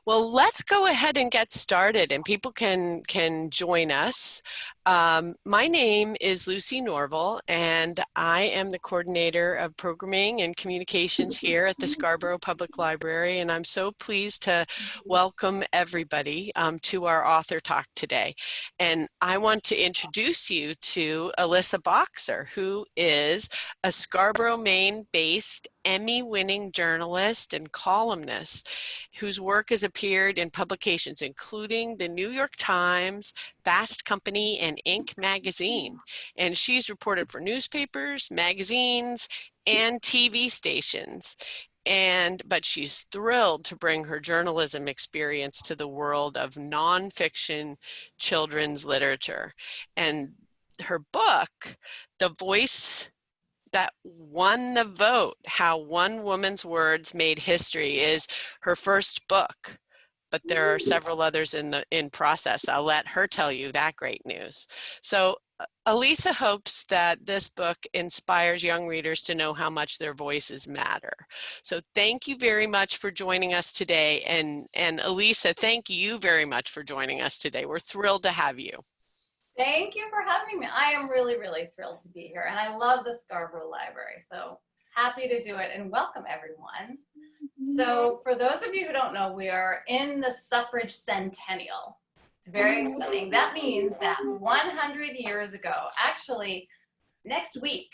Well, let's go ahead and get started, and people can join us. My name is Lucy Norval, and I am the coordinator of programming and communications here at the Scarborough Public Library, and I'm so pleased to welcome everybody to our author talk today. And I want to introduce you to Elisa Boxer, who is a Scarborough, Maine-based Emmy-winning journalist and columnist whose work has appeared in publications including the New York Times, Fast Company, and Inc. magazine. And she's reported for newspapers, magazines, and TV stations. But she's thrilled to bring her journalism experience to the world of nonfiction children's literature. And her book, The Voice That Won the Vote, How One Woman's Words Made History, is her first book, but there are several others in process. I'll let her tell you that great news. So Elisa hopes that this book inspires young readers to know how much their voices matter. So thank you very much for joining us today. And Elisa, thank you very much for joining us today. We're thrilled to have you. Thank you for having me. I am really, really thrilled to be here, and I love the Scarborough Library, so happy to do it, and welcome everyone. So for those of you who don't know, we are in the suffrage centennial. It's very exciting. That means that 100 years ago, actually next week,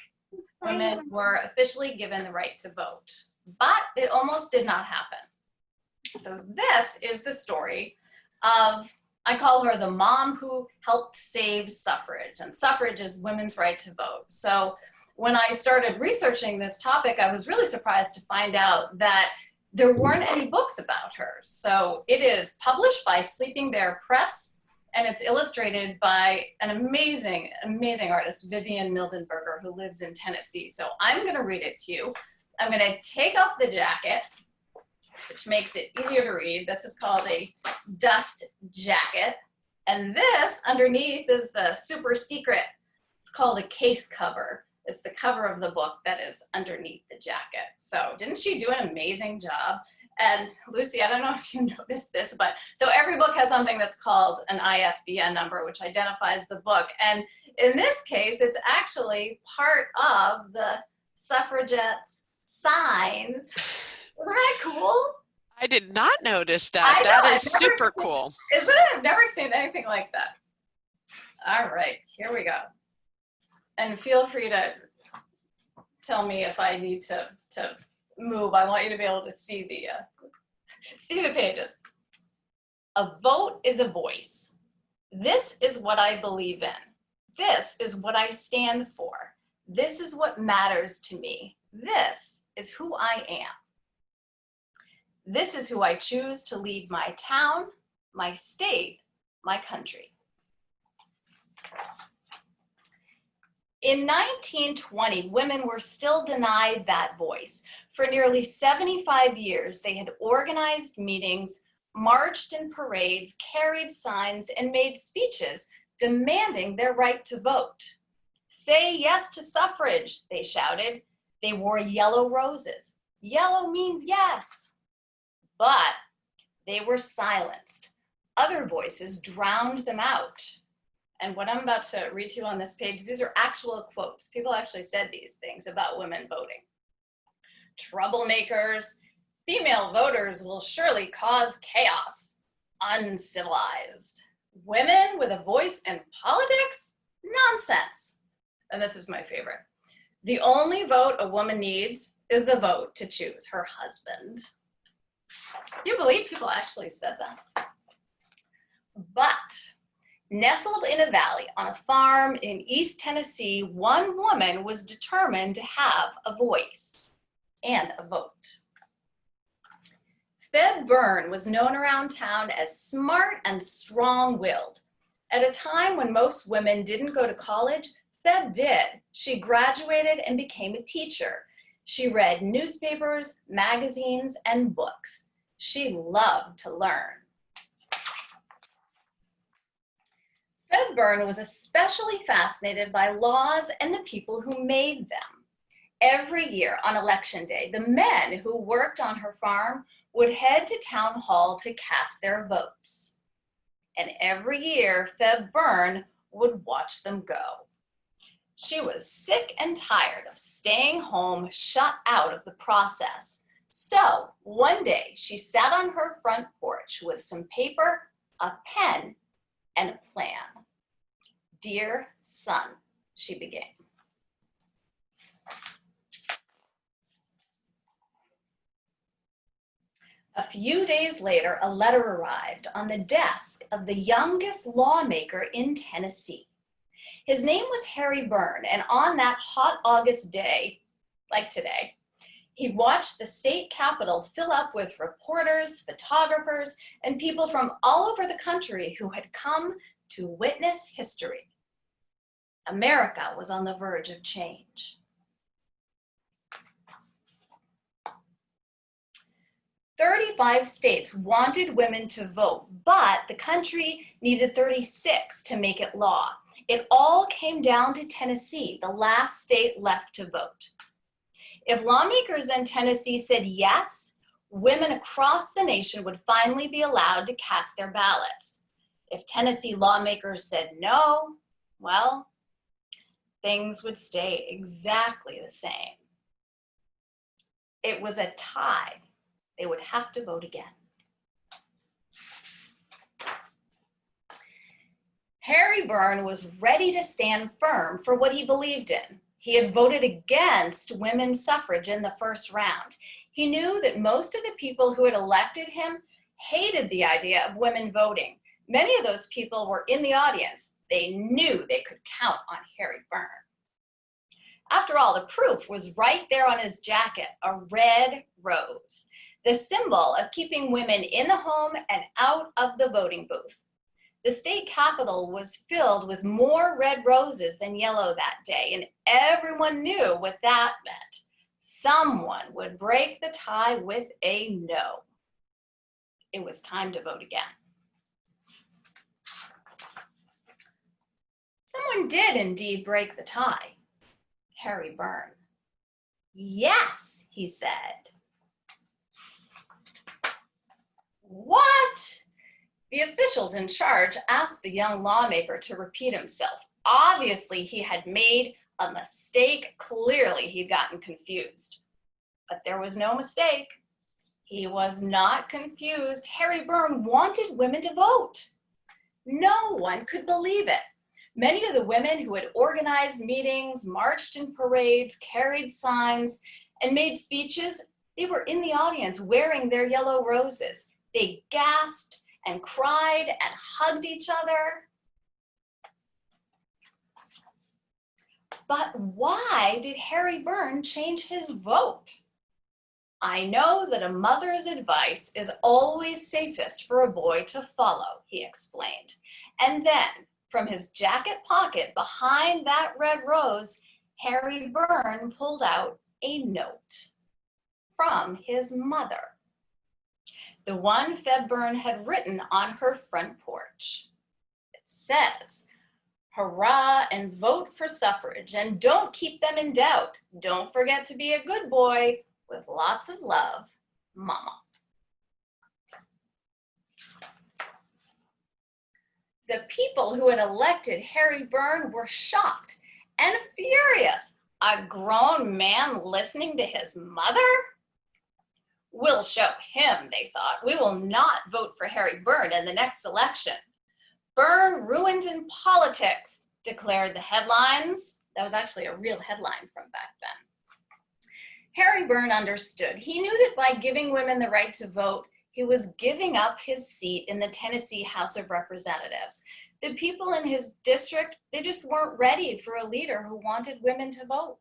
women were officially given the right to vote, but it almost did not happen. So this is the story of, I call her the mom who helped save suffrage, and suffrage is women's right to vote. So when I started researching this topic, I was really surprised to find out that there weren't any books about her. So it is published by Sleeping Bear Press, and it's illustrated by an amazing, amazing artist, Vivian Mildenberger, who lives in Tennessee. So I'm gonna read it to you. I'm gonna take off the jacket, which makes it easier to read. This is called a dust jacket. And this underneath is the super secret. It's called a case cover. It's the cover of the book that is underneath the jacket. So didn't she do an amazing job? And Lucy, I don't know if you noticed this, but so every book has something that's called an ISBN number, which identifies the book. And in this case, it's actually part of the suffragettes' signs. Isn't that cool? I did not notice that. That is super cool. Isn't it? I've never seen anything like that. All right, here we go. And feel free to tell me if I need to move. I want you to be able to see the pages. A vote is a voice. This is what I believe in. This is what I stand for. This is what matters to me. This is who I am. This is who I choose to lead my town, my state, my country. In 1920, women were still denied that voice. For nearly 75 years, they had organized meetings, marched in parades, carried signs, and made speeches demanding their right to vote. Say yes to suffrage, they shouted. They wore yellow roses. Yellow means yes. But they were silenced. Other voices drowned them out. And what I'm about to read to you on this page, these are actual quotes. People actually said these things about women voting. Troublemakers, female voters will surely cause chaos. Uncivilized. Women with a voice in politics? Nonsense. And this is my favorite. The only vote a woman needs is the vote to choose her husband. You believe people actually said that? But nestled in a valley on a farm in East Tennessee, one woman was determined to have a voice and a vote. Feb Byrne was known around town as smart and strong-willed. At a time when most women didn't go to college, Feb did. She graduated and became a teacher. She read newspapers, magazines, and books. She loved to learn. Feb Byrne was especially fascinated by laws and the people who made them. Every year on election day, the men who worked on her farm would head to town hall to cast their votes. And every year, Feb Byrne would watch them go. She was sick and tired of staying home, shut out of the process. So one day she sat on her front porch with some paper, a pen, and a plan. "Dear son," she began. A few days later, a letter arrived on the desk of the youngest lawmaker in Tennessee. His name was Harry Byrne, and on that hot August day, like today, he watched the state capitol fill up with reporters, photographers, and people from all over the country who had come to witness history. America was on the verge of change. 35 states wanted women to vote, but the country needed 36 to make it law. It all came down to Tennessee, the last state left to vote. If lawmakers in Tennessee said yes, women across the nation would finally be allowed to cast their ballots. If Tennessee lawmakers said no, well, things would stay exactly the same. It was a tie. They would have to vote again. Harry Byrne was ready to stand firm for what he believed in. He had voted against women's suffrage in the first round. He knew that most of the people who had elected him hated the idea of women voting. Many of those people were in the audience. They knew they could count on Harry Byrne. After all, the proof was right there on his jacket, a red rose, the symbol of keeping women in the home and out of the voting booth. The state capitol was filled with more red roses than yellow that day, and everyone knew what that meant. Someone would break the tie with a no. It was time to vote again. Someone did indeed break the tie. Harry Byrne. "Yes," he said. "What?" The officials in charge asked the young lawmaker to repeat himself. Obviously, he had made a mistake. Clearly, he'd gotten confused. But there was no mistake. He was not confused. Harry Byrne wanted women to vote. No one could believe it. Many of the women who had organized meetings, marched in parades, carried signs, and made speeches, they were in the audience wearing their yellow roses. They gasped and cried and hugged each other. But why did Harry Byrne change his vote? "I know that a mother's advice is always safest for a boy to follow," he explained. And then, from his jacket pocket behind that red rose, Harry Byrne pulled out a note from his mother. The one Feb Byrne had written on her front porch. It says, "Hurrah and vote for suffrage, and don't keep them in doubt. Don't forget to be a good boy. With lots of love, Mama." The people who had elected Harry Byrne were shocked and furious. A grown man listening to his mother? "We'll show him," they thought. "We will not vote for Harry Byrne in the next election." "Byrne ruined in politics," declared the headlines. That was actually a real headline from back then. Harry Byrne understood. He knew that by giving women the right to vote, he was giving up his seat in the Tennessee House of Representatives. The people in his district, they just weren't ready for a leader who wanted women to vote.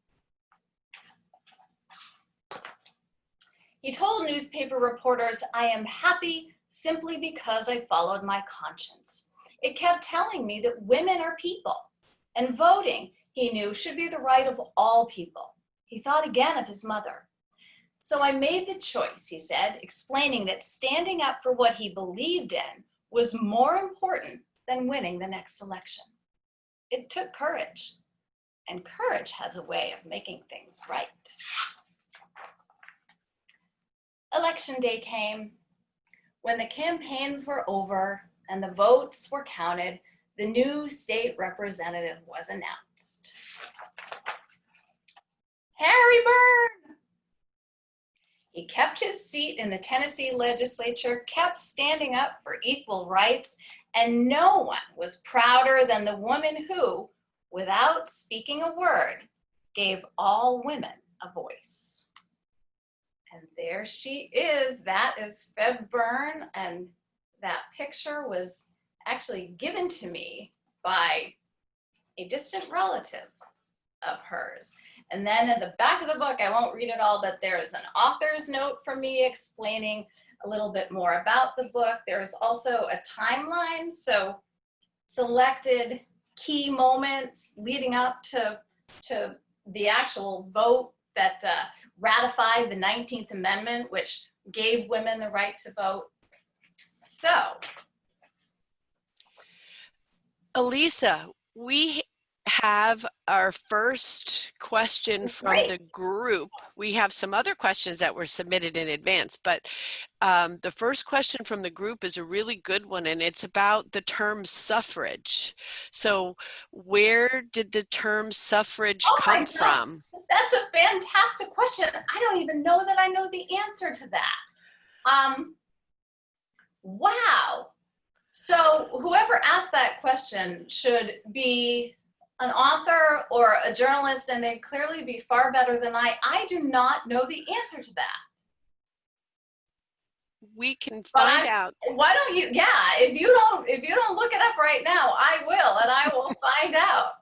He told newspaper reporters, "I am happy simply because I followed my conscience. It kept telling me that women are people, and voting, he knew, should be the right of all people." He thought again of his mother. "So I made the choice," he said, explaining that standing up for what he believed in was more important than winning the next election. It took courage, and courage has a way of making things right. election day came, when the campaigns were over and the votes were counted, the new state representative was announced. Harry Byrne! He kept his seat in the Tennessee legislature, kept standing up for equal rights, and no one was prouder than the woman who, without speaking a word, gave all women a voice. And there she is. That is Feb Byrne, and that picture was actually given to me by a distant relative of hers. And then in the back of the book, I won't read it all, but there's an author's note from me explaining a little bit more about the book. There's also a timeline, so selected key moments leading up to the actual vote that ratified the 19th Amendment, which gave women the right to vote. So, Elisa, we have our first question from the group. We have some other questions that were submitted in advance, but the first question from the group is a really good one, and it's about the term suffrage. So where did the term suffrage come from? That's a fantastic question. I don't even know that I know the answer to that. Wow. So whoever asked that question should be an author or a journalist, and they'd clearly be far better than I. I do not know the answer to that. We can find out. Why don't you? Yeah, if you don't look it up right now, I will, and I will find out.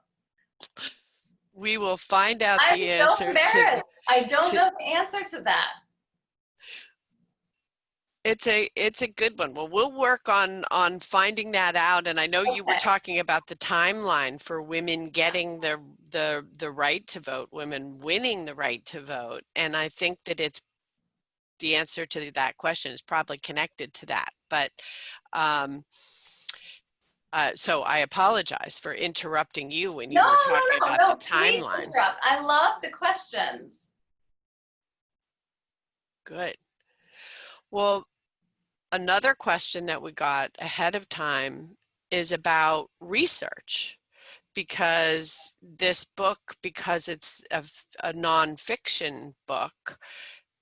We will find out the answer. I'm so embarrassed. I don't know the answer to that. It's a good one. Well, we'll work on finding that out. And I know you were talking about the timeline for women getting the right to vote, women winning the right to vote. And I think that it's the answer to that question is probably connected to that. But so I apologize for interrupting you when you were talking about the timeline. Please interrupt. I love the questions. Good. Well, another question that we got ahead of time is about research, because this book, because it's a nonfiction book,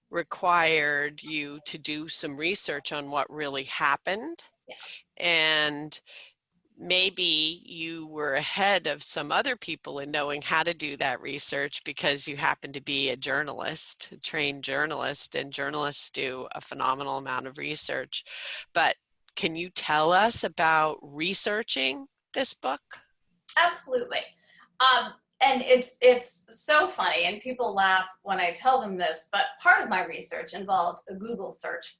required you to do some research on what really happened. Yes. And maybe you were ahead of some other people in knowing how to do that research because you happen to be a journalist, a trained journalist, and journalists do a phenomenal amount of research. But can you tell us about researching this book? Absolutely. And it's so funny, and people laugh when I tell them this, but part of my research involved a Google search.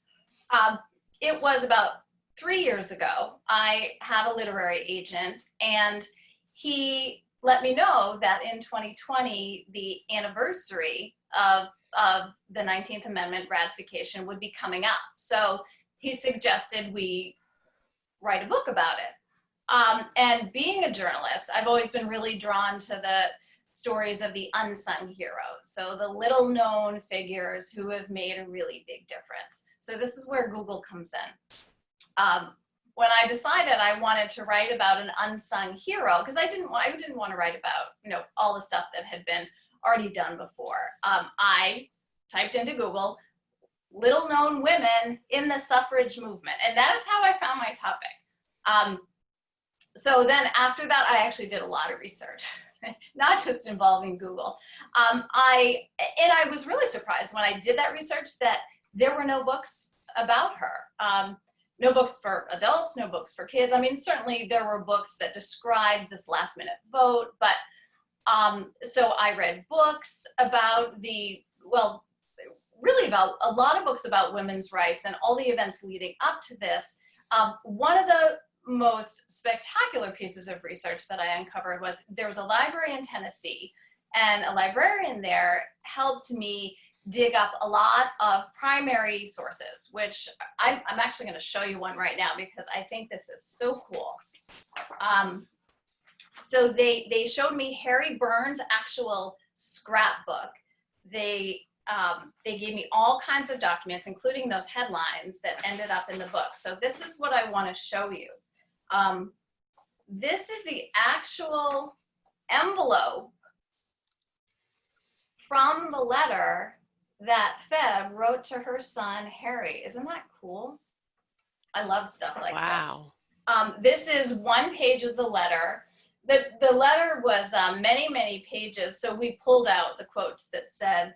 It was about 3 years ago. I have a literary agent, and he let me know that in 2020, the anniversary of the 19th Amendment ratification would be coming up. So he suggested we write a book about it. And being a journalist, I've always been really drawn to the stories of the unsung heroes. So the little known figures who have made a really big difference. So this is where Google comes in. When I decided I wanted to write about an unsung hero, because I didn't want to write about, all the stuff that had been already done before. I typed into Google, little known women in the suffrage movement. And that is how I found my topic. So then after that, I actually did a lot of research, not just involving Google. I was really surprised when I did that research that there were no books about her. No books for adults, no books for kids. I mean, certainly there were books that described this last minute vote, but so I read books about really about a lot of books about women's rights and all the events leading up to this. One of the most spectacular pieces of research that I uncovered was there was a library in Tennessee, and a librarian there helped me dig up a lot of primary sources, which I'm actually going to show you one right now because I think this is so cool. So they showed me Harry Byrne's actual scrapbook. They they gave me all kinds of documents, including those headlines that ended up in the book. So this is what I want to show you. This is the actual envelope from the letter that Feb wrote to her son, Harry. Isn't that cool? I love stuff like that. Wow. This is one page of the letter. The letter was many, many pages, so we pulled out the quotes that said,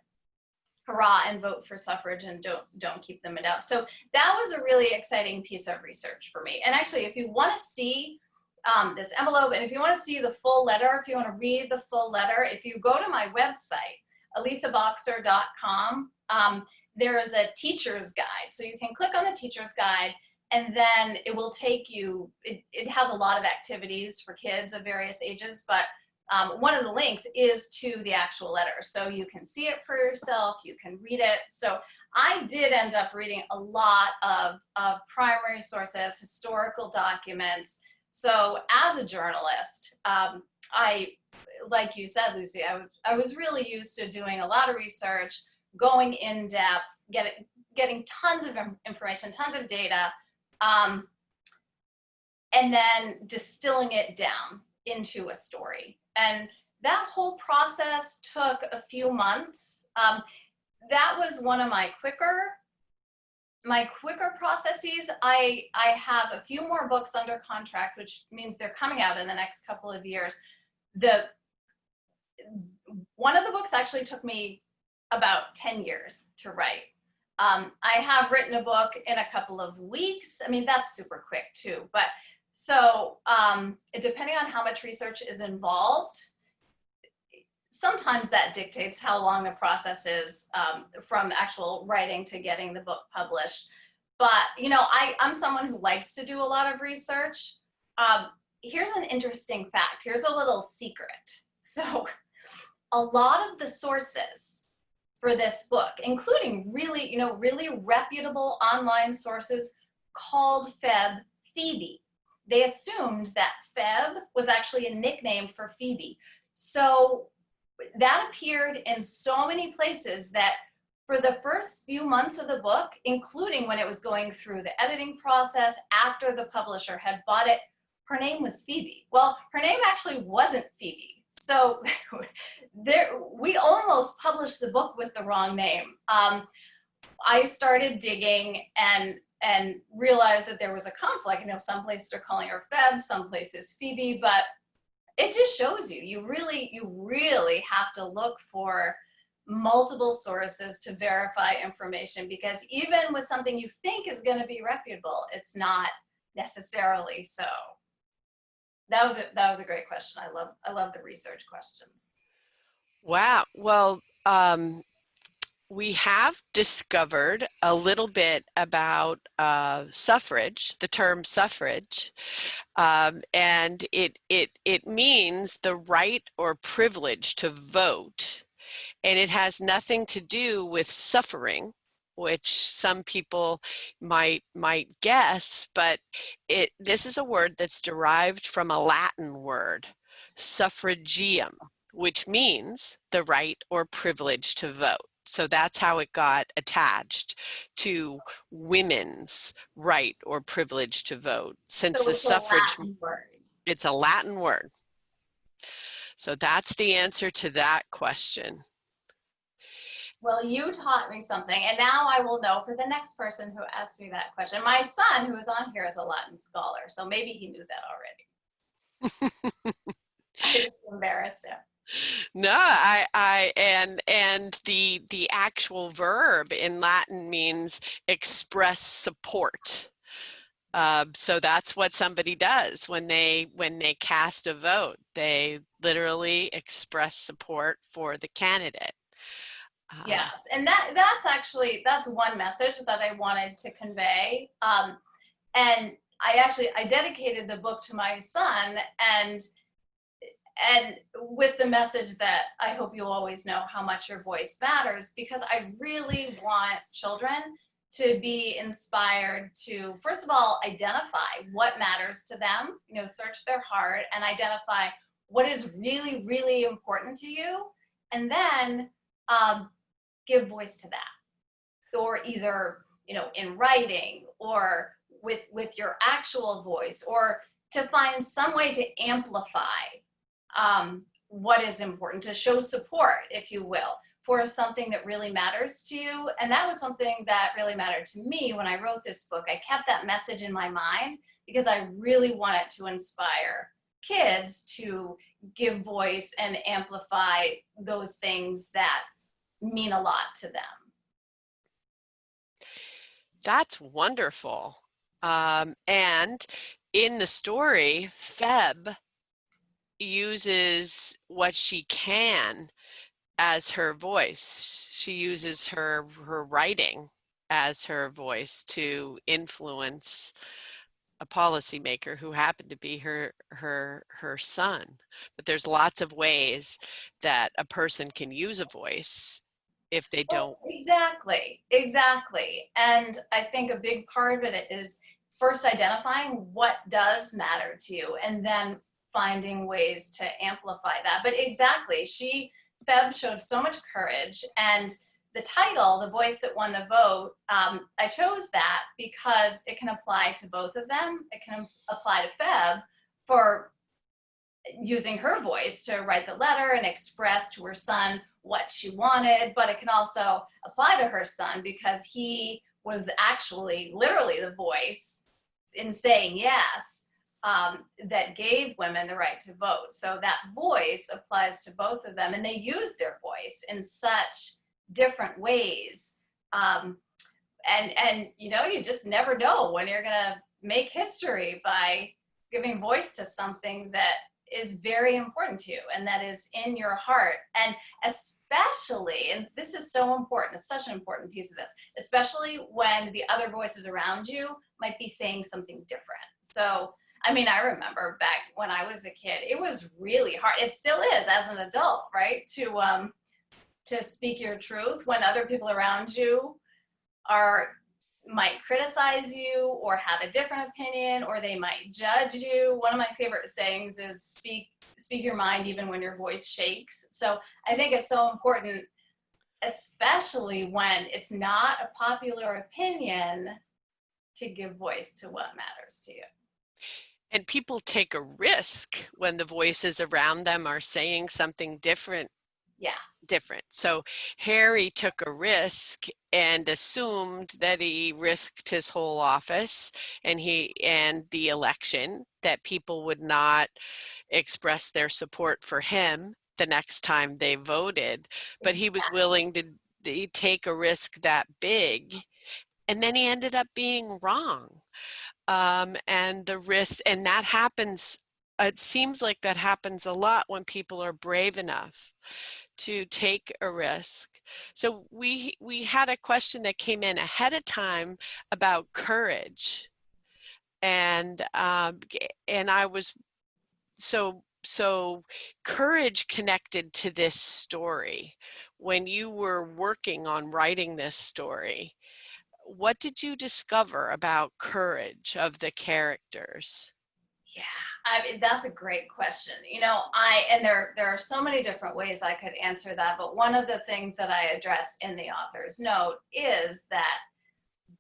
hurrah and vote for suffrage and don't keep them out. So that was a really exciting piece of research for me. And actually, if you want to see this envelope, and if you want to see the full letter, if you want to read the full letter, if you go to my website, elisaboxer.com, there's a teacher's guide. So you can click on the teacher's guide, and then it will take you, it has a lot of activities for kids of various ages, but one of the links is to the actual letter. So you can see it for yourself, you can read it. So I did end up reading a lot of primary sources, historical documents. So as a journalist, like you said, Lucy, I was really used to doing a lot of research, going in depth, getting tons of information, tons of data, and then distilling it down into a story. And that whole process took a few months. That was one of my quicker processes. I have a few more books under contract, which means they're coming out in the next couple of years. One of the books actually took me about 10 years to write. I have written a book in a couple of weeks. I mean, that's super quick too. But so depending on how much research is involved, sometimes that dictates how long the process is from actual writing to getting the book published. But, you know, I'm someone who likes to do a lot of research. Here's an interesting fact. Here's a little secret. So a lot of the sources for this book, including really reputable online sources, called Feb Phoebe. They assumed that Feb was actually a nickname for Phoebe. So that appeared in so many places that for the first few months of the book, including when it was going through the editing process, after the publisher had bought it, her name was Phoebe. Well, her name actually wasn't Phoebe. So we almost published the book with the wrong name. I started digging and realized that there was a conflict. You know, some places are calling her Feb, some places Phoebe, but it just shows you really have to look for multiple sources to verify information, because even with something you think is going to be reputable, it's not necessarily so. That was a great question. I love the research questions. Wow. Well, we have discovered a little bit about suffrage, the term suffrage, and it means the right or privilege to vote, and it has nothing to do with suffering, which some people might guess, but this is a word that's derived from a Latin word, suffragium, which means the right or privilege to vote. So that's how it got attached to women's right or privilege to vote. Since So the it's suffrage, a Latin word. it's a Latin word. So that's the answer to that question. Well, you taught me something, and now I will know for the next person who asks me that question. My son, who is on here, is a Latin scholar, so maybe he knew that already. I just embarrassed him. No, and the actual verb in Latin means express support. So that's what somebody does when they cast a vote. They literally express support for the candidate. Yes, and that's one message that I wanted to convey. And I dedicated the book to my son, and with the message that I hope you'll always know how much your voice matters, because I really want children to be inspired to, first of all, identify what matters to them, you know, search their heart and identify what is really, really important to you. And then give voice to that, or either, you know, in writing or with your actual voice, or to find some way to amplify what is important, to show support, if you will, for something that really matters to you. And that was something that really mattered to me when I wrote this book. I kept that message in my mind because I really wanted to inspire kids to give voice and amplify those things that mean a lot to them. That's wonderful. And in the story, Feb uses what she can as her voice. She uses her writing as her voice to influence a policymaker who happened to be her son. But there's lots of ways that a person can use a voice if they don't. Exactly. And I think a big part of it is first identifying what does matter to you, and then finding ways to amplify that. But exactly, Feb showed so much courage, and the title, The Voice That Won the Vote, I chose that because it can apply to both of them. It can apply to Feb for using her voice to write the letter and express to her son what she wanted, but it can also apply to her son because he was actually literally the voice in saying yes, that gave women the right to vote. So that voice applies to both of them, and they use their voice in such different ways. And you know, you just never know when you're gonna make history by giving voice to something that is very important to you and that is in your heart. And especially, and this is so important, it's such an important piece of this, especially when the other voices around you might be saying something different. So, I mean, I remember back when I was a kid, it was really hard. It still is as an adult, right? To speak your truth when other people around you might criticize you or have a different opinion, or they might judge you. One of my favorite sayings is speak your mind even when your voice shakes. So I think it's so important, especially when it's not a popular opinion, to give voice to what matters to you. And people take a risk when the voices around them are saying something different. Yes. So Harry took a risk and assumed that he risked his whole office and the election, that people would not express their support for him the next time they voted. But he was willing to take a risk that big, and then he ended up being wrong. And the risk, and that happens, it seems like that happens a lot when people are brave enough to take a risk. So we had a question that came in ahead of time about courage, and I was so courage connected to this story. When you were working on writing this story, what did you discover about courage of the characters? Yeah, I mean, that's a great question. You know, and there are so many different ways I could answer that, but one of the things that I address in the author's note is that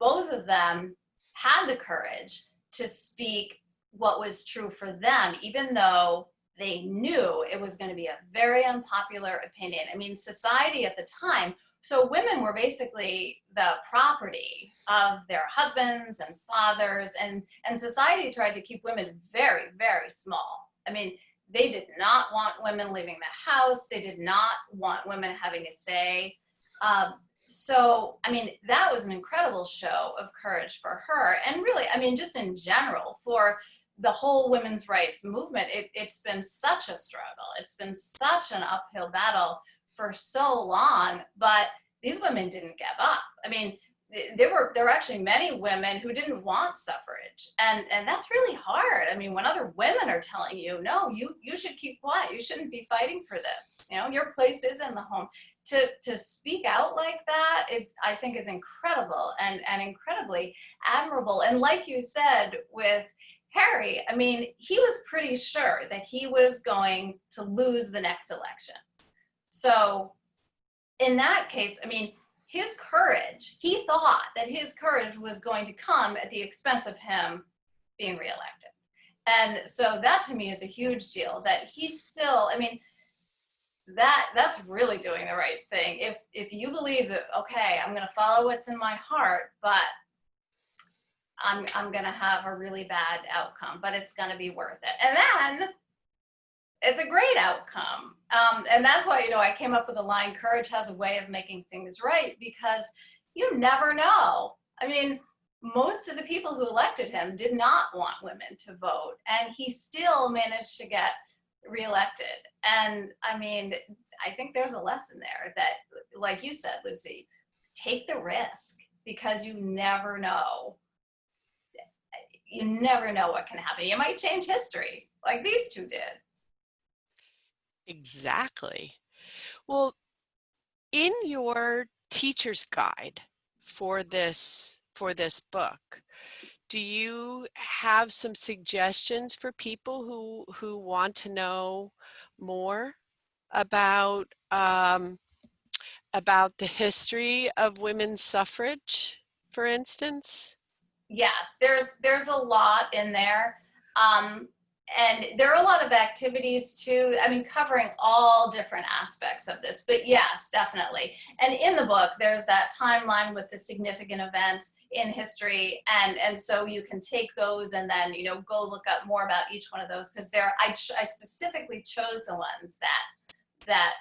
both of them had the courage to speak what was true for them, even though they knew it was going to be a very unpopular opinion. I mean, society at the time, so women were basically the property of their husbands and fathers, and society tried to keep women very, very small. I mean, they did not want women leaving the house. They did not want women having a say. So, I mean, that was an incredible show of courage for her. And really, I mean, just in general, for the whole women's rights movement, it's been such a struggle. It's been such an uphill battle for so long, but these women didn't give up. I mean, there were actually many women who didn't want suffrage, and that's really hard. I mean, when other women are telling you, no, you should keep quiet, you shouldn't be fighting for this, you know, your place is in the home. To speak out like that, I think is incredible and incredibly admirable. And like you said with Harry, I mean, he was pretty sure that he was going to lose the next election. So in that case, I mean, his courage, he thought that his courage was going to come at the expense of him being reelected. And so that to me is a huge deal, that he still, I mean, that's really doing the right thing. If you believe that, okay, I'm going to follow what's in my heart, but I'm going to have a really bad outcome, but it's going to be worth it. And then it's a great outcome. And that's why, I came up with the line, courage has a way of making things right, because you never know. I mean, most of the people who elected him did not want women to vote, and he still managed to get reelected. And I mean, I think there's a lesson there that, like you said, Lucy, take the risk, because you never know. You never know what can happen. You might change history like these two did. Exactly. Well, in your teacher's guide for this book, do you have some suggestions for people who want to know more about the history of women's suffrage, for instance? Yes, there's a lot in there. And there are a lot of activities too, I mean, covering all different aspects of this, but yes, definitely. And in the book, there's that timeline with the significant events in history. And so you can take those and then, go look up more about each one of those, because I specifically chose the ones that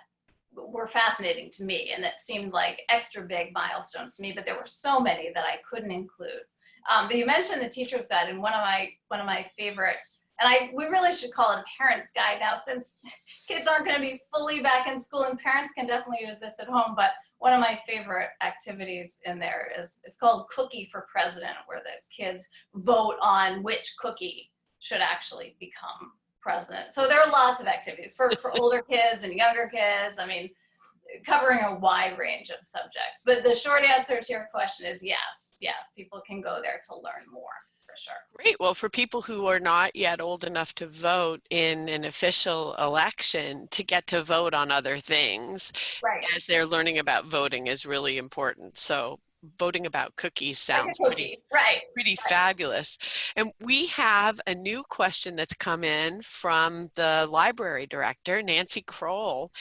were fascinating to me and that seemed like extra big milestones to me, but there were so many that I couldn't include. But you mentioned the teacher's guide, and one of my favorite, and we really should call it a parent's guide now, since kids aren't going to be fully back in school, and parents can definitely use this at home. But one of my favorite activities in there it's called Cookie for President, where the kids vote on which cookie should actually become president. So there are lots of activities for older kids and younger kids. I mean, covering a wide range of subjects. But the short answer to your question is yes, people can go there to learn more, for sure. Great. Well, for people who are not yet old enough to vote in an official election, to get to vote on other things Right. as they're learning about voting is really important. So voting about cookies Like sounds a cookie. Right. pretty fabulous. And we have a new question that's come in from the library director, Nancy Kroll,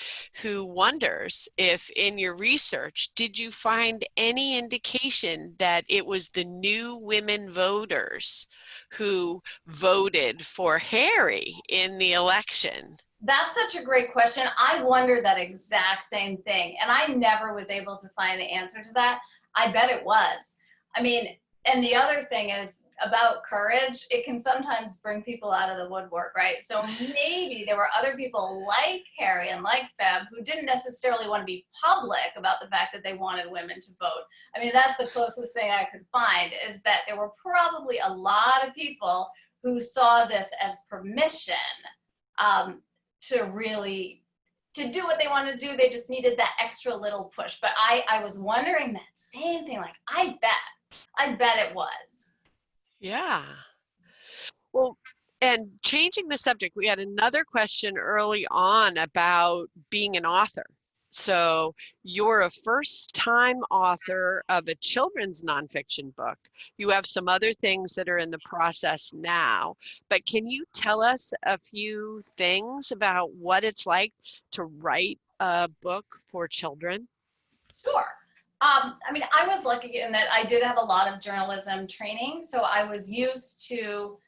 who wonders if in your research, did you find any indication that it was the new women voters who voted for Harry in the election? That's such a great question. I wonder that exact same thing. And I never was able to find the answer to that. I bet it was. I mean, and the other thing is about courage, it can sometimes bring people out of the woodwork, right? So maybe there were other people like Harry and like Feb who didn't necessarily want to be public about the fact that they wanted women to vote. I mean, that's the closest thing I could find, is that there were probably a lot of people who saw this as permission to do what they wanted to do. They just needed that extra little push. But I was wondering that same thing. Like, I bet it was. Yeah. Well, and changing the subject, we had another question early on about being an author. So you're a first-time author of a children's nonfiction book. You have some other things that are in the process now, but can you tell us a few things about what it's like to write a book for children? Sure. I mean, I was lucky in that I did have a lot of journalism training. So I was used to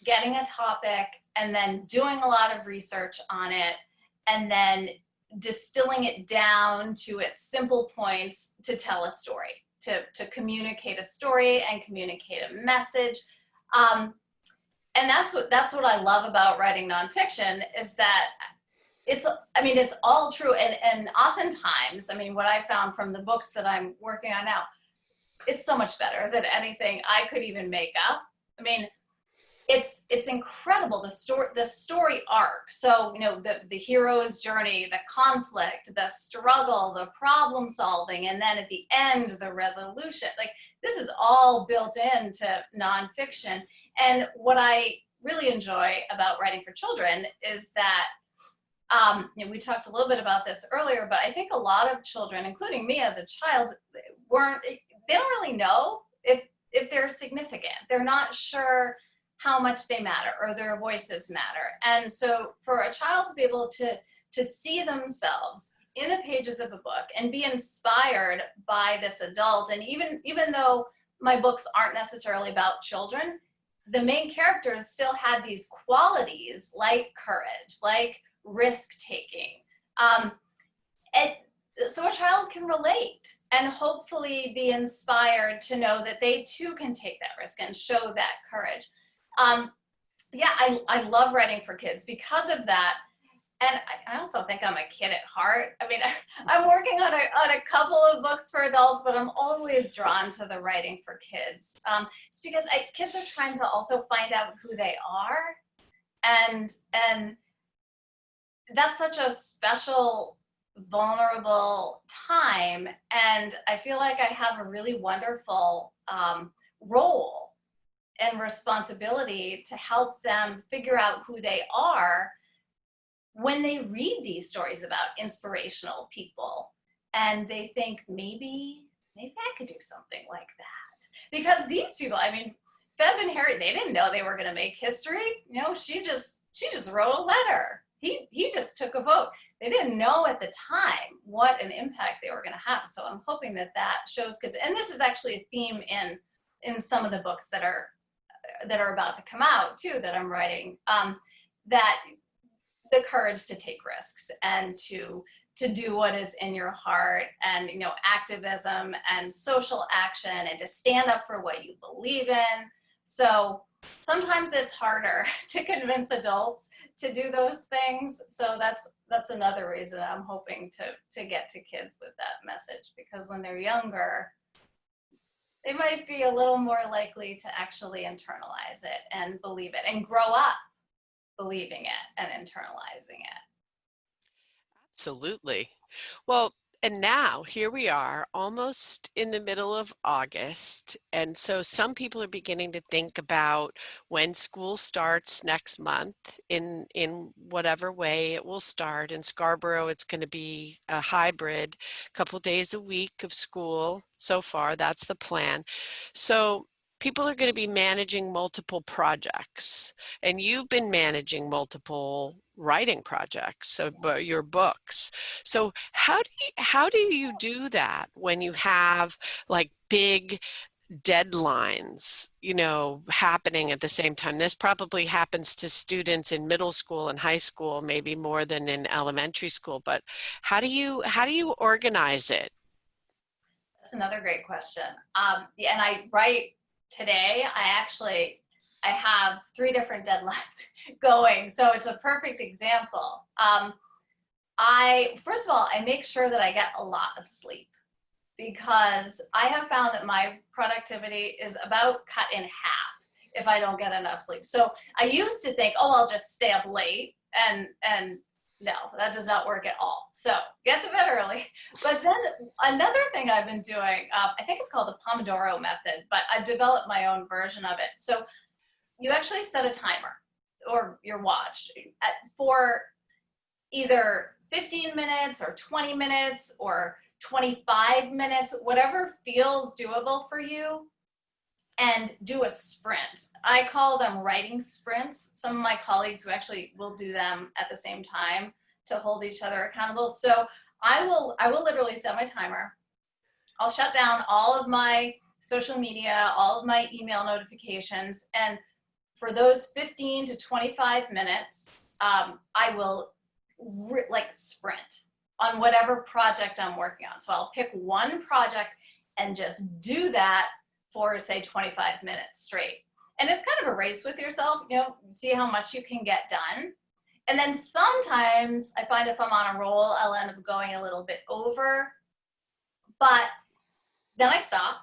getting a topic and then doing a lot of research on it, and then distilling it down to its simple points to tell a story, to communicate a story and communicate a message. And that's what I love about writing nonfiction, is that it's all true. And oftentimes, I mean, what I found from the books that I'm working on now, it's so much better than anything I could even make up. I mean, it's incredible, the story arc. So, the hero's journey, the conflict, the struggle, the problem solving, and then at the end, the resolution. Like, this is all built into nonfiction. And what I really enjoy about writing for children is that We talked a little bit about this earlier, but I think a lot of children, including me as a child, they don't really know if they're significant. They're not sure how much they matter or their voices matter. And so for a child to be able to see themselves in the pages of a book and be inspired by this adult, and even though my books aren't necessarily about children, the main characters still have these qualities like courage, like risk taking. And so a child can relate and hopefully be inspired to know that they too can take that risk and show that courage. Yeah, I love writing for kids because of that. And I also think I'm a kid at heart. I mean, I'm working on a couple of books for adults, but I'm always drawn to the writing for kids. Just because kids are trying to also find out who they are. And that's such a special, vulnerable time. And I feel like I have a really wonderful role and responsibility to help them figure out who they are when they read these stories about inspirational people and they think maybe I could do something like that. Because these people, I mean, Feb and Harry, they didn't know they were going to make history. You know, she just wrote a letter. He just took a vote. They didn't know at the time what an impact they were going to have. So I'm hoping that shows kids, and this is actually a theme in some of the books that are about to come out too, that I'm writing, that the courage to take risks and to do what is in your heart, and activism and social action, and to stand up for what you believe in. So sometimes it's harder to convince adults to do those things. So that's another reason I'm hoping to get to kids with that message, because when they're younger, they might be a little more likely to actually internalize it and believe it and grow up believing it and internalizing it. Absolutely. Well, and now here we are almost in the middle of August. And so some people are beginning to think about when school starts next month in whatever way it will start. In Scarborough, it's going to be a hybrid, couple days a week of school. So far, that's the plan. So people are going to be managing multiple projects, and you've been managing multiple writing projects, so your books. So how do you do that when you have like big deadlines, happening at the same time? This probably happens to students in middle school and high school, maybe more than in elementary school, but how do you organize it? That's another great question. Yeah, and I write today. I have 3 different deadlines going, so it's a perfect example. First of all, I make sure that I get a lot of sleep, because I have found that my productivity is about cut in half if I don't get enough sleep. So I used to think, oh, I'll just stay up late, and no, that does not work at all. So get to bed early. But then another thing I've been doing, I think it's called the Pomodoro method, but I've developed my own version of it. So you actually set a timer or your watch for either 15 minutes or 20 minutes or 25 minutes, whatever feels doable for you, and do a sprint. I call them writing sprints. Some of my colleagues who actually will do them at the same time to hold each other accountable. So I will literally set my timer. I'll shut down all of my social media, all of my email notifications, and for those 15 to 25 minutes, I will sprint on whatever project I'm working on. So I'll pick one project and just do that for, say, 25 minutes straight. And it's kind of a race with yourself, see how much you can get done. And then sometimes I find if I'm on a roll, I'll end up going a little bit over, but then I stop.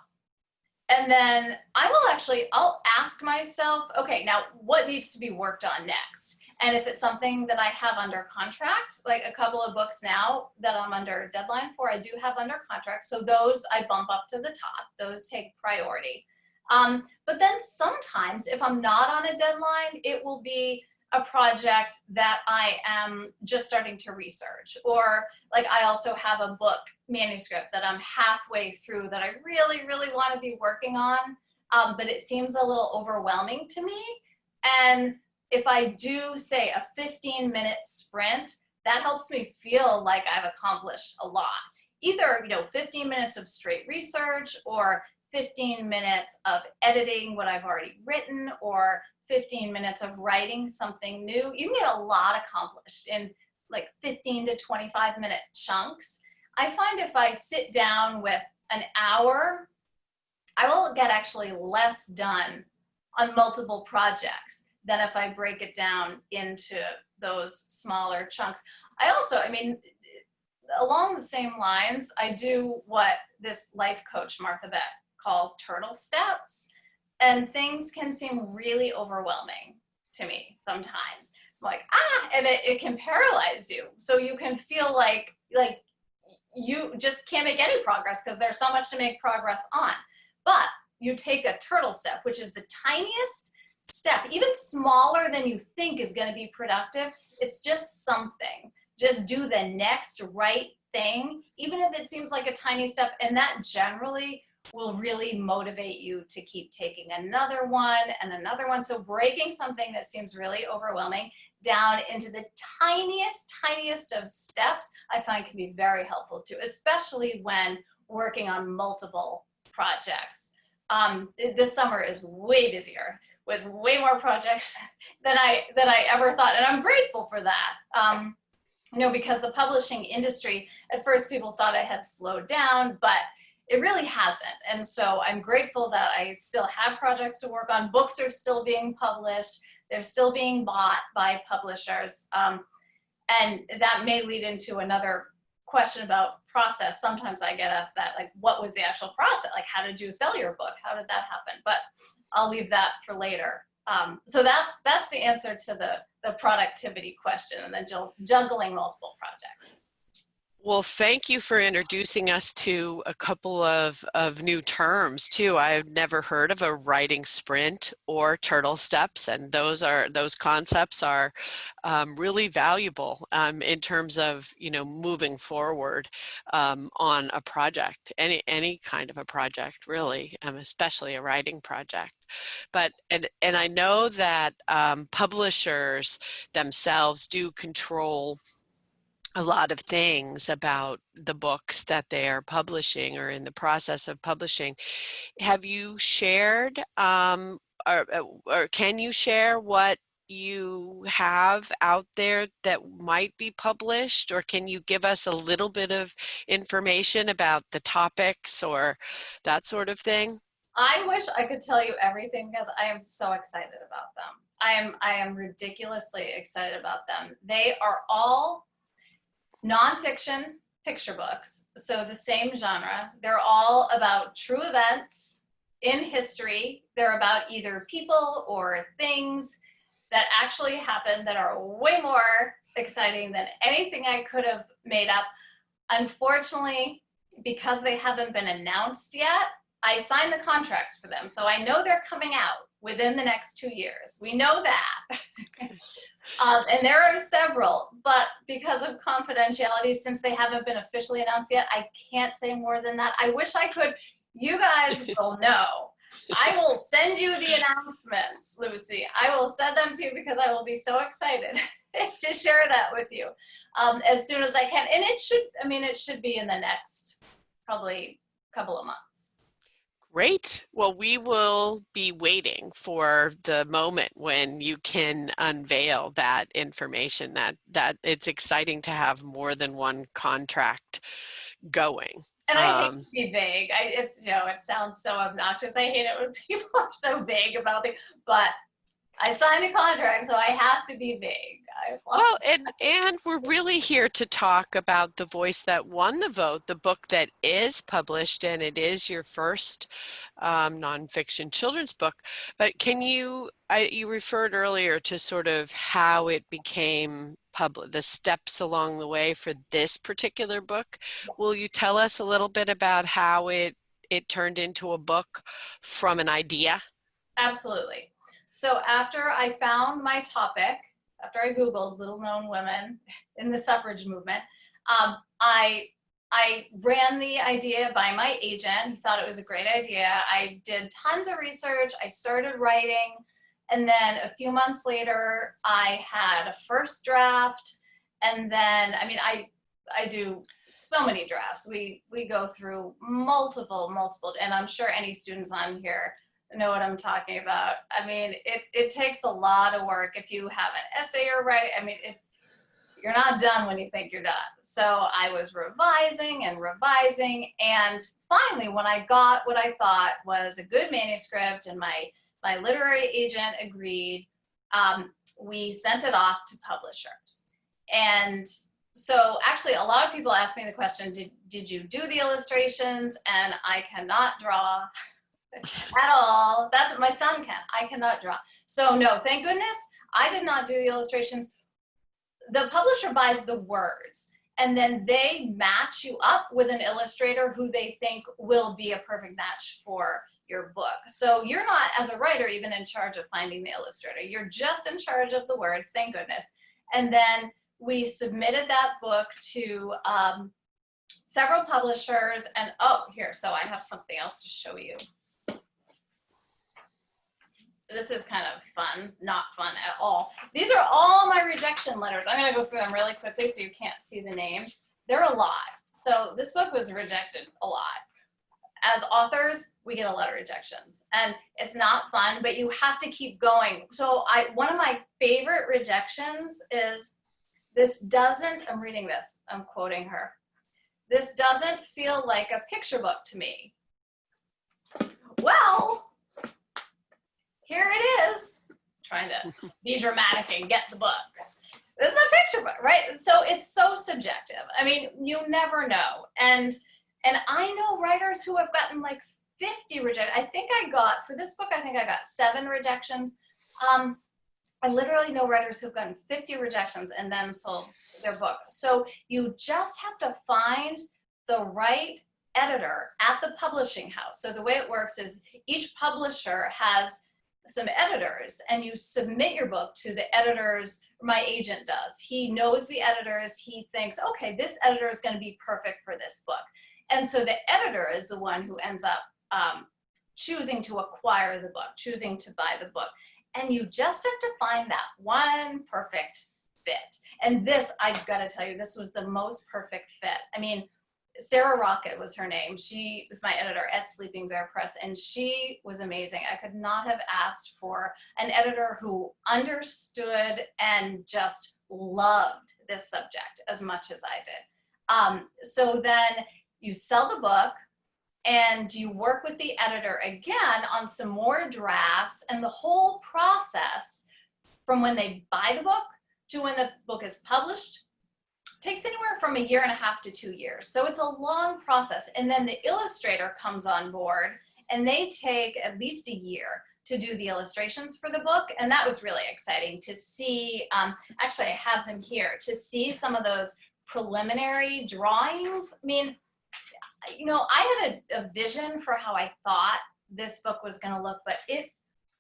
And then I'll ask myself, okay, now what needs to be worked on next? And if it's something that I have under contract, like a couple of books now that I'm under deadline for, I do have under contract. So those I bump up to the top. Those take priority. But then sometimes if I'm not on a deadline, it will be a project that I am just starting to research, or like I also have a book manuscript that I'm halfway through that I really, really want to be working on, but it seems a little overwhelming to me. And if I do, say, a 15-minute sprint, that helps me feel like I've accomplished a lot. Either, 15 minutes of straight research, or 15 minutes of editing what I've already written, or 15 minutes of writing something new. You can get a lot accomplished in like 15 to 25-minute chunks. I find if I sit down with an hour, I will get actually less done on multiple projects than if I break it down into those smaller chunks. I mean, along the same lines, I do what this life coach, Martha Beck, calls turtle steps. And things can seem really overwhelming to me sometimes. Like, and it can paralyze you. So you can feel like you just can't make any progress because there's so much to make progress on. But you take a turtle step, which is the tiniest step, even smaller than you think is going to be productive. It's just something. Just do the next right thing, even if it seems like a tiny step. And that generally will really motivate you to keep taking another one and another one. So breaking something that seems really overwhelming down into the tiniest of steps, I find can be very helpful too, especially when working on multiple projects. This summer is way busier with way more projects than I ever thought, and I'm grateful for that. Because the publishing industry, at first people thought I had slowed down, but it really hasn't. And so I'm grateful that I still have projects to work on. Books are still being published. They're still being bought by publishers. And that may lead into another question about process. Sometimes I get asked that, like, what was the actual process? Like, how did you sell your book? How did that happen? But I'll leave that for later. So that's the answer to the productivity question, and then juggling multiple projects. Well, thank you for introducing us to a couple of new terms too. I've never heard of a writing sprint or turtle steps, and those concepts are really valuable in terms of moving forward on a project, any kind of a project, really, especially a writing project. But and I know that publishers themselves do control a lot of things about the books that they are publishing or in the process of publishing. Have you shared or can you share what you have out there that might be published, or can you give us a little bit of information about the topics or that sort of thing? I wish I could tell you everything because I am so excited about them. I am ridiculously excited about them. They are all nonfiction picture books, so the same genre. They're all about true events in history. They're about either people or things that actually happened that are way more exciting than anything I could have made up. Unfortunately, because they haven't been announced yet, I signed the contract for them, so I know they're coming out within the next 2 years. We know that. And there are several, but because of confidentiality, since they haven't been officially announced yet, I can't say more than that. I wish I could. You guys will know. I will send you the announcements, Lucy. I will send them to you because I will be so excited to share that with you as soon as I can. And it should be in the next probably couple of months. Great. Well, we will be waiting for the moment when you can unveil that information. That it's exciting to have more than one contract going. And I hate to be vague. It sounds so obnoxious. I hate it when people are so vague about things. But I signed a contract, so I have to be vague. Well, and we're really here to talk about The Voice That Won the Vote, the book that is published, and it is your first nonfiction children's book. But you referred earlier to sort of how it became public, the steps along the way for this particular book. Will you tell us a little bit about how it turned into a book from an idea? Absolutely. So after I found my topic after I Googled little known women in the suffrage movement, I ran the idea by my agent. He thought it was a great idea. I did tons of research. I started writing. And then a few months later, I had a first draft. And then, I mean, I do so many drafts. We go through multiple, and I'm sure any students on here know what I'm talking about. I mean, it takes a lot of work if you have an essay or write. I mean, you're not done when you think you're done. So I was revising and revising. And finally, when I got what I thought was a good manuscript and my literary agent agreed, we sent it off to publishers. And so actually a lot of people ask me the question, did you do the illustrations? And I cannot draw at all. That's my son can. I cannot draw. So no, thank goodness I did not do the illustrations. The publisher buys the words and then they match you up with an illustrator who they think will be a perfect match for your book. So you're not, as a writer, even in charge of finding the illustrator. You're just in charge of the words, thank goodness. And then we submitted that book to several publishers. And oh, here, so I have something else to show you. This is kind of fun, not fun at all. These are all my rejection letters. I'm gonna go through them really quickly so you can't see the names. They're a lot. So this book was rejected a lot. As authors, we get a lot of rejections and it's not fun, but you have to keep going. So one of my favorite rejections is, this doesn't, I'm reading this, I'm quoting her. This doesn't feel like a picture book to me. Well, here it is, trying to be dramatic and get the book. This is a picture book, right? So it's so subjective. I mean, you never know. And I know writers who have gotten like 50 rejections. I think I got, for this book, I think I got 7 rejections. I literally know writers who've gotten 50 rejections and then sold their book. So you just have to find the right editor at the publishing house. So the way it works is each publisher has some editors and you submit your book to the editors. My agent does. He knows the editors. He thinks, okay, this editor is going to be perfect for this book. And so the editor is the one who ends up choosing to acquire the book, choosing to buy the book. And you just have to find that one perfect fit. And this, I've got to tell you, this was the most perfect fit. I mean, Sarah Rocket was her name. She was my editor at Sleeping Bear Press, and she was amazing. I could not have asked for an editor who understood and just loved this subject as much as I did. So then you sell the book, and you work with the editor again on some more drafts, and the whole process from when they buy the book to when the book is published takes anywhere from 1.5 years to 2 years. So it's a long process. And then the illustrator comes on board and they take at least 1 year to do the illustrations for the book. And that was really exciting to see. Actually, I have them here, to see some of those preliminary drawings. I mean, you know, I had a vision for how I thought this book was going to look, but it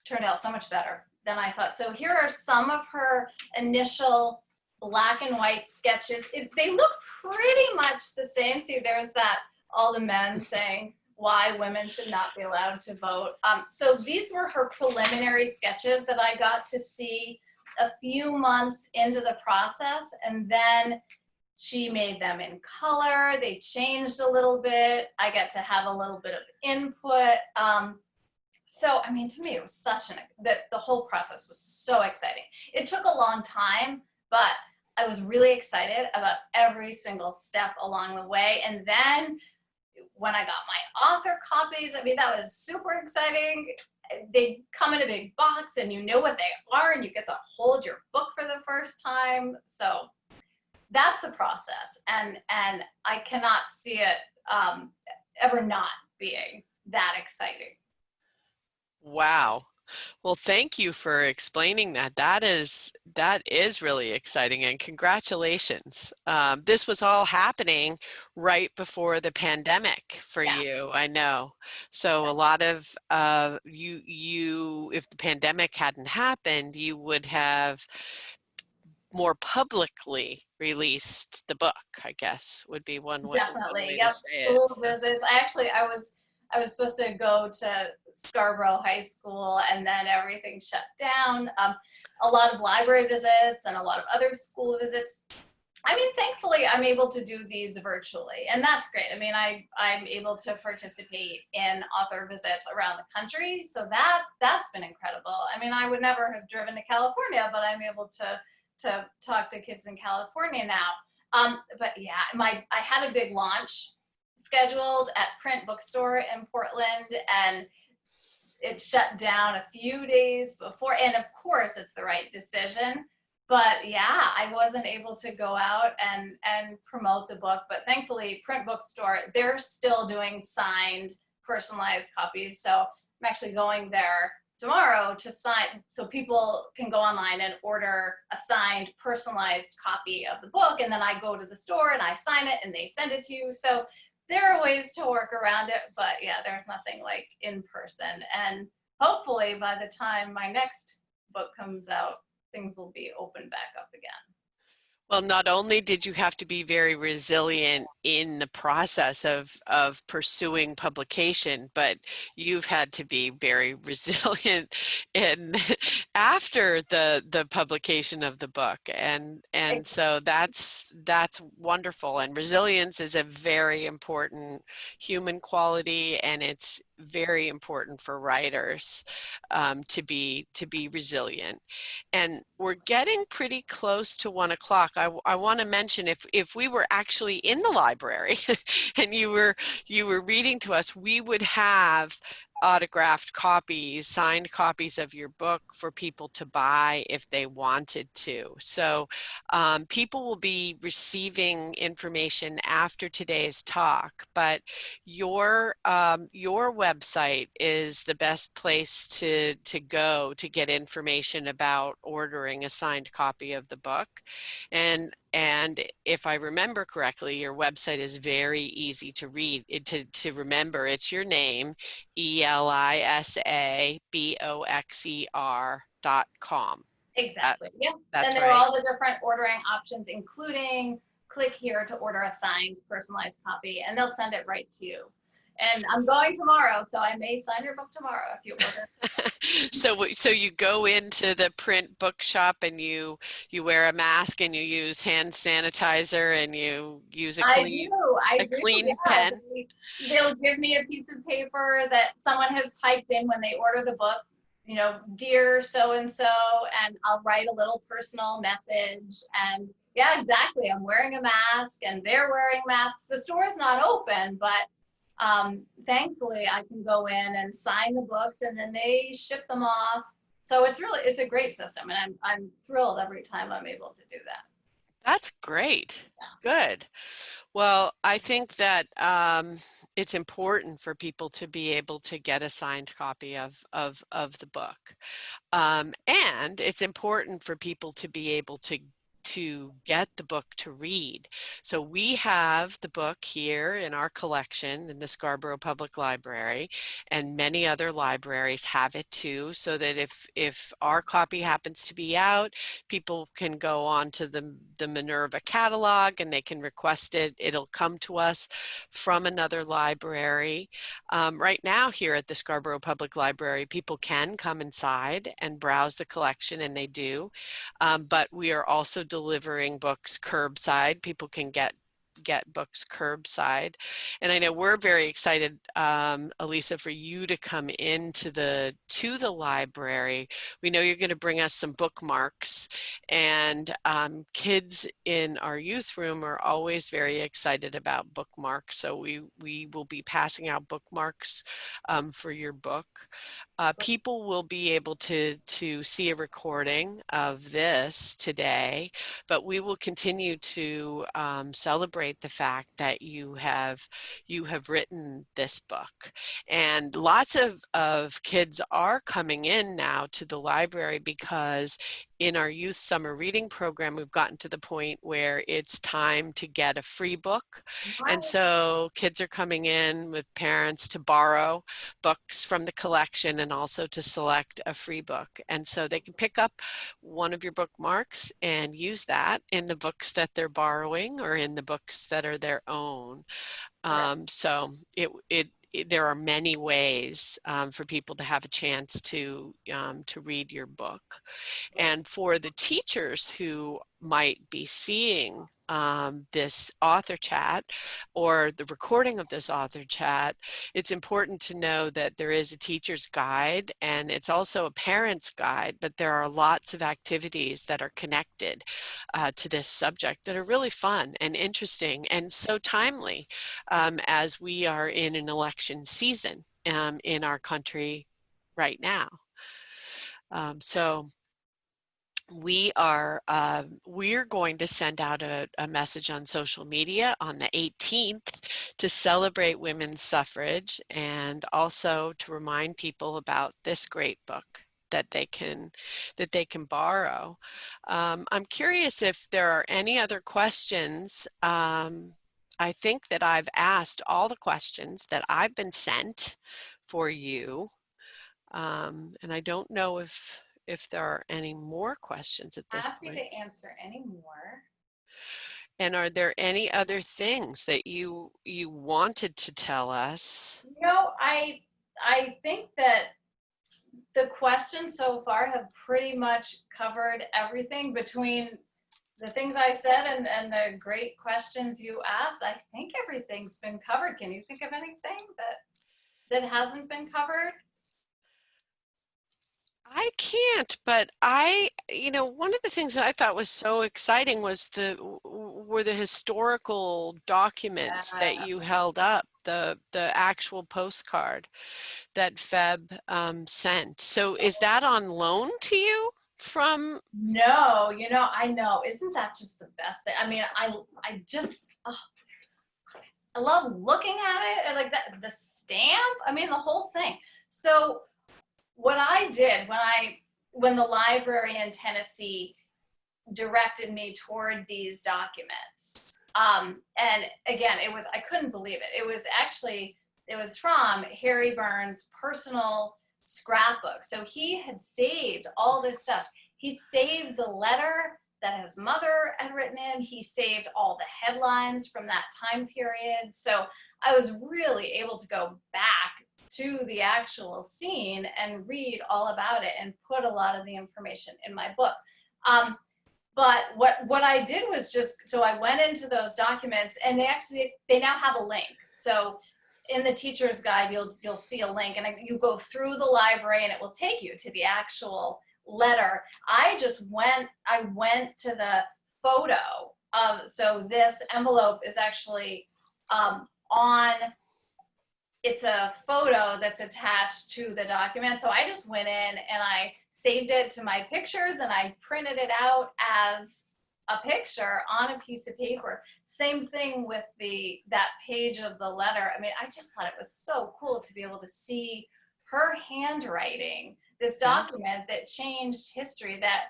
turned out so much better than I thought. So here are some of her initial black and white sketches. They look pretty much the same. See, there's that, all the men saying why women should not be allowed to vote. So these were her preliminary sketches that I got to see a few months into the process, and then she made them in color. They changed a little bit. I got to have a little bit of input. So, I mean, to me, it was such the whole process was so exciting. It took a long time, but I was really excited about every single step along the way. And then when I got my author copies, I mean, that was super exciting. They come in a big box and you know what they are and you get to hold your book for the first time. So that's the process. And I cannot see it ever not being that exciting. Wow. Well, thank you for explaining that. That is really exciting, and congratulations. This was all happening right before the pandemic for you, I know. So a lot of you, if the pandemic hadn't happened, you would have more publicly released the book, I guess would be one Definitely. way to Yep. say it. School visits. I was supposed to go to Scarborough High School, and then everything shut down. A lot of library visits and a lot of other school visits. I mean, thankfully, I'm able to do these virtually, and that's great. I mean, I'm able to participate in author visits around the country, so that's been incredible. I mean, I would never have driven to California, but I'm able to talk to kids in California now. But yeah, I had a big launch scheduled at Print Bookstore in Portland, and it shut down a few days before. And of course, it's the right decision. But yeah, I wasn't able to go out and promote the book. But thankfully, Print Bookstore, they're still doing signed, personalized copies. So I'm actually going there tomorrow to sign, so people can go online and order a signed, personalized copy of the book. And then I go to the store and I sign it and they send it to you. So there are ways to work around it, but yeah, there's nothing like in person. And hopefully by the time my next book comes out, things will be open back up again. Well, not only did you have to be very resilient in the process of pursuing publication, but you've had to be very resilient in after the publication of the book. And so that's wonderful. And resilience is a very important human quality, and it's very important for writers to be resilient. And we're getting pretty close to 1 o'clock. I want to mention, if we were actually in the library and you were reading to us, we would have autographed copies, signed copies of your book for people to buy if they wanted to. So people will be receiving information after today's talk, but your website is the best place to go to get information about ordering a signed copy of the book. And if I remember correctly, your website is very easy to read, to remember. It's your name, ElisaBoxer.com. Exactly. Yeah. And That's there are right. all the different ordering options, including click here to order a signed personalized copy, and they'll send it right to you. And I'm going tomorrow, so I may sign your book tomorrow if you order. So you go into the print bookshop and you wear a mask and you use hand sanitizer and you use I do. I a do. clean Yeah. pen. They'll give me a piece of paper that someone has typed in when they order the book, dear so and so, and I'll write a little personal message. And yeah, exactly. I'm wearing a mask and they're wearing masks. The store is not open, but thankfully I can go in and sign the books and then they ship them off. So it's a great system, and I'm thrilled every time I'm able to do that. That's great. Yeah. Good. Well, I think that it's important for people to be able to get a signed copy of the book. And it's important for people to be able to get the book to read. So we have the book here in our collection in the Scarborough Public Library, and many other libraries have it too, so that if our copy happens to be out, people can go on to the Minerva catalog and they can request it. It'll come to us from another library. Right now here at the Scarborough Public Library, people can come inside and browse the collection, and they do. But we are also delivering books curbside. People can get books curbside. And I know we're very excited, Elisa, for you to come into the library. We know you're going to bring us some bookmarks, and kids in our youth room are always very excited about bookmarks. So we will be passing out bookmarks for your book. People will be able to see a recording of this today, but we will continue to celebrate the fact that you have written this book. And lots of kids are coming in now to the library because in our youth summer reading program, we've gotten to the point where it's time to get a free book. And Right. so kids are coming in with parents to borrow books from the collection and also to select a free book. And so they can pick up one of your bookmarks and use that in the books that they're borrowing or in the books that are their own. Right. So there are many ways for people to have a chance to read your book. And for the teachers who might be seeing this author chat or the recording of this author chat, it's important to know that there is a teacher's guide and it's also a parent's guide, but there are lots of activities that are connected to this subject that are really fun and interesting and so timely as we are in an election season in our country right now. So we're going to send out a message on social media on the 18th to celebrate women's suffrage and also to remind people about this great book that they can borrow. I'm curious if there are any other questions. I think that I've asked all the questions that I've been sent for you. And I don't know if there are any more questions at this Happy point. to answer any more. And are there any other things that you wanted to tell us? I think that the questions so far have pretty much covered everything between the things I said and the great questions you asked. I think everything's been covered. Can you think of anything that hasn't been covered? I can't, but one of the things that I thought was so exciting was were the historical documents that Yeah. you held up, the actual postcard that Feb sent. So is that on loan to you from? No, I know. Isn't that just the best thing? I mean, I just, I love looking at it and like that, the stamp. I mean, the whole thing. So what I did when the library in Tennessee directed me toward these documents, and again, I couldn't believe it. It was from Harry Burns' personal scrapbook. So he had saved all this stuff. He saved the letter that his mother had written him. He saved all the headlines from that time period. So I was really able to go back to the actual scene and read all about it and put a lot of the information in my book. But what I did was so I went into those documents and they now have a link. So in the teacher's guide, you'll see a link and you go through the library and it will take you to the actual letter. I went to the photo of, so this envelope is actually it's a photo that's attached to the document. So I just went in and I saved it to my pictures and I printed it out as a picture on a piece of paper. Same thing with that page of the letter. I mean, I just thought it was so cool to be able to see her handwriting, this Yeah. document that changed history that,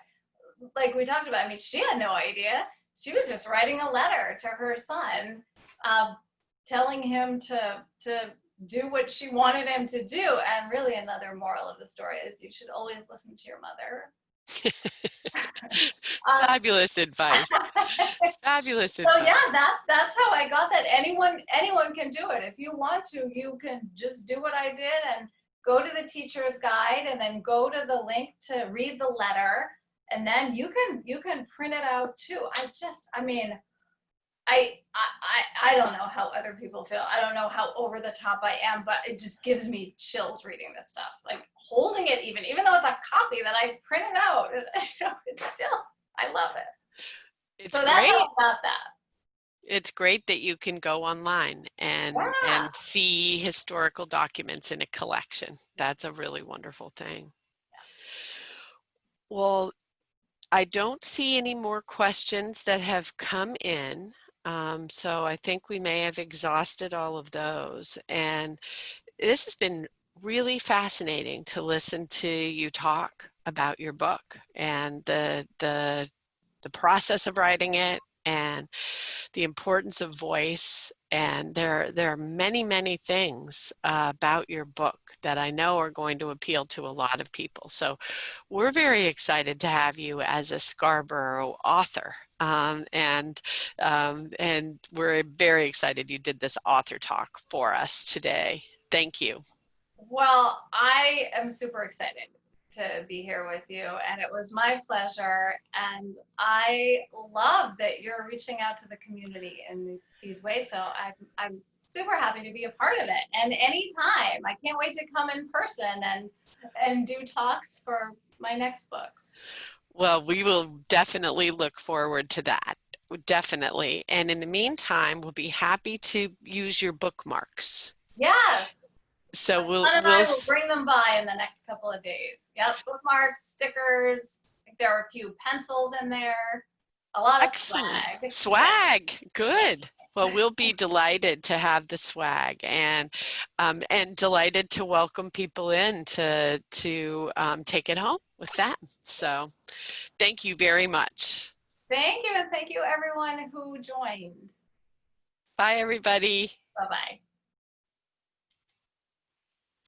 like we talked about, I mean, she had no idea. She was just writing a letter to her son, telling him to do what she wanted him to do. And really another moral of the story is you should always listen to your mother. Fabulous advice. Fabulous So advice. yeah, that's how I got that. Anyone can do it. If you want to, you can just do what I did and go to the teacher's guide and then go to the link to read the letter, and then you can print it out too. I mean, I don't know how other people feel. I don't know how over the top I am, but it just gives me chills reading this stuff. Like holding it, even though it's a copy that I printed out, it's still, I love it. It's So that's how great. I got that. It's great that you can go online Yeah. and see historical documents in a collection. That's a really wonderful thing. Well, I don't see any more questions that have come in. So I think we may have exhausted all of those. And this has been really fascinating to listen to you talk about your book and the process of writing it and the importance of voice. And there are many, many things about your book that I know are going to appeal to a lot of people. So we're very excited to have you as a Scarborough author. And we're very excited you did this author talk for us today. Thank you. Well, I am super excited to be here with you, and it was my pleasure. And I love that you're reaching out to the community in these ways. So I'm super happy to be a part of it. And anytime, I can't wait to come in person and do talks for my next books. Well, we will definitely look forward to that. Definitely. And in the meantime, we'll be happy to use your bookmarks. Yes, So my son and we'll I will bring them by in the next couple of days. Yep, bookmarks, stickers. I think there are a few pencils in there. A lot of excellent. swag. Swag. Good. Well, we'll be delighted to have the swag and delighted to welcome people in to take it home with them. So thank you very much. Thank you, and thank you everyone who joined. Bye, everybody. Bye bye.